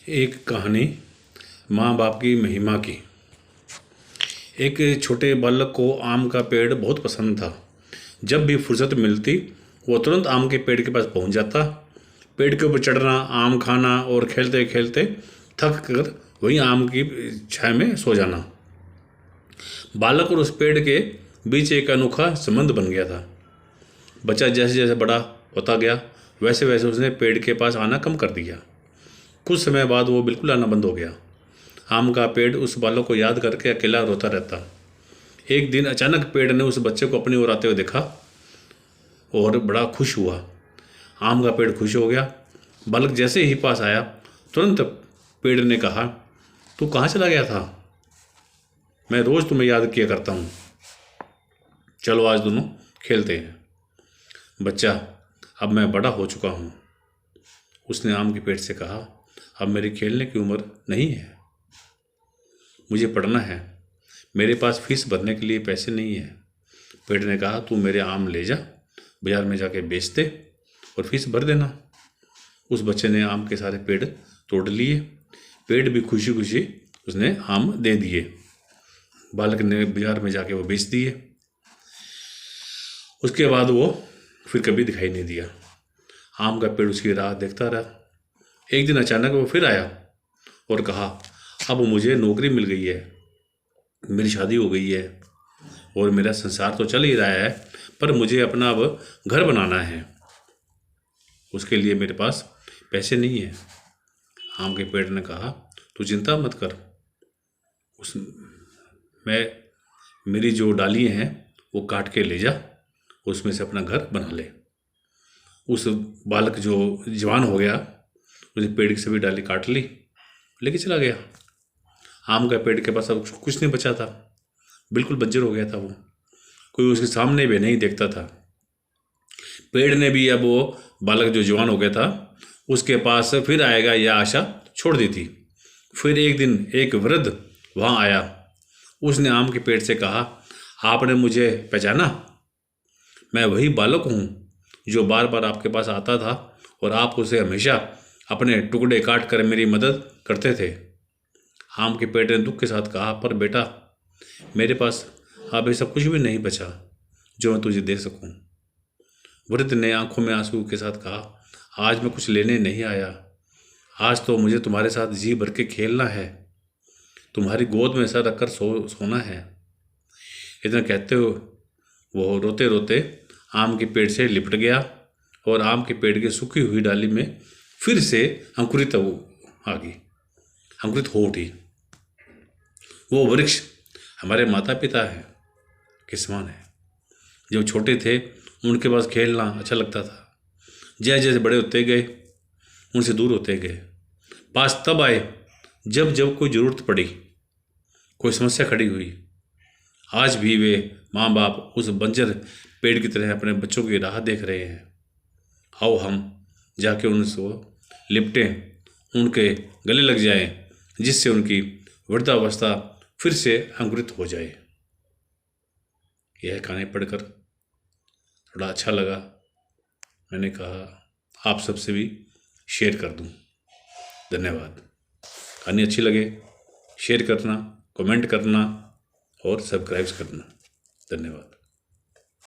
एक कहानी माँ बाप की महिमा की। एक छोटे बालक को आम का पेड़ बहुत पसंद था। जब भी फुर्सत मिलती वो तुरंत आम के पेड़ के पास पहुंच जाता। पेड़ के ऊपर चढ़ना, आम खाना और खेलते खेलते थक कर वहीं आम की छाया में सो जाना। बालक और उस पेड़ के बीच एक अनोखा संबंध बन गया था। बच्चा जैसे जैसे बड़ा होता गया वैसे वैसे उसने पेड़ के पास आना कम कर दिया। कुछ समय बाद वो बिल्कुल आना बंद हो गया। आम का पेड़ उस बालक को याद करके अकेला रोता रहता। एक दिन अचानक पेड़ ने उस बच्चे को अपनी ओर आते हुए देखा और बड़ा खुश हुआ। आम का पेड़ खुश हो गया। बालक जैसे ही पास आया तुरंत पेड़ ने कहा, तू कहाँ चला गया था? मैं रोज़ तुम्हें याद किया करता हूँ। चलो आज दोनों खेलते हैं। बच्चा, अब मैं बड़ा हो चुका हूँ, उसने आम के पेड़ से कहा। अब मेरी खेलने की उम्र नहीं है। मुझे पढ़ना है। मेरे पास फीस भरने के लिए पैसे नहीं है। पेड़ ने कहा, तू मेरे आम ले जा, बाजार में जाके बेच दे और फीस भर देना। उस बच्चे ने आम के सारे पेड़ तोड़ लिए। पेड़ भी खुशी खुशी उसने आम दे दिए। बालक ने बाजार में जाके वो बेच दिए। उसके बाद वो फिर कभी दिखाई नहीं दिया। आम का पेड़ उसकी राह देखता रहा। एक दिन अचानक वो फिर आया और कहा, अब मुझे नौकरी मिल गई है, मेरी शादी हो गई है और मेरा संसार तो चल ही रहा है, पर मुझे अपना अब घर बनाना है। उसके लिए मेरे पास पैसे नहीं है। आम के पेड़ ने कहा, तू चिंता मत कर। उस मैं मेरी जो डालियाँ हैं वो काट के ले जा, उसमें से अपना घर बना ले। उस बालक जो जवान हो गया उसने पेड़ की सभी डाली काट ली, लेके चला गया। आम का पेड़ के पास अब कुछ नहीं बचा था। बिल्कुल बंजर हो गया था वो। कोई उसके सामने भी नहीं देखता था। पेड़ ने भी अब वो बालक जो जवान हो गया था उसके पास फिर आएगा यह आशा छोड़ दी थी। फिर एक दिन एक वृद्ध वहाँ आया। उसने आम के पेड़ से कहा, आपने मुझे पहचाना? मैं वही बालक हूँ जो बार बार आपके पास आता था और आप उसे हमेशा अपने टुकड़े काट कर मेरी मदद करते थे। आम के पेड़ ने दुख के साथ कहा, पर बेटा, मेरे पास अब ऐसा कुछ भी नहीं बचा जो मैं तुझे दे सकूं। वृद्ध ने आंखों में आंसू के साथ कहा, आज मैं कुछ लेने नहीं आया। आज तो मुझे तुम्हारे साथ जी भर के खेलना है, तुम्हारी गोद में सर रखकर सोना है। इतना कहते हुए वो रोते रोते आम के पेड़ से लिपट गया और आम के पेड़ की सूखी हुई डाली में फिर से अंकुरित आ गई, अंकुरित हो उठी। वो वृक्ष हमारे माता पिता है के समान है। जब छोटे थे उनके पास खेलना अच्छा लगता था। जैसे जैसे बड़े होते गए उनसे दूर होते गए। पास तब आए जब जब कोई ज़रूरत पड़ी, कोई समस्या खड़ी हुई। आज भी वे माँ बाप उस बंजर पेड़ की तरह अपने बच्चों की राह देख रहे हैं। आओ हम जाके उनसे लिपटें, उनके गले लग जाएं, जिससे उनकी वृद्धावस्था फिर से अंकुरित हो जाए। यह कहानी पढ़कर थोड़ा अच्छा लगा। मैंने कहा आप सबसे भी शेयर कर दूं। धन्यवाद। कहानी अच्छी लगे शेयर करना, कमेंट करना और सब्सक्राइब करना। धन्यवाद।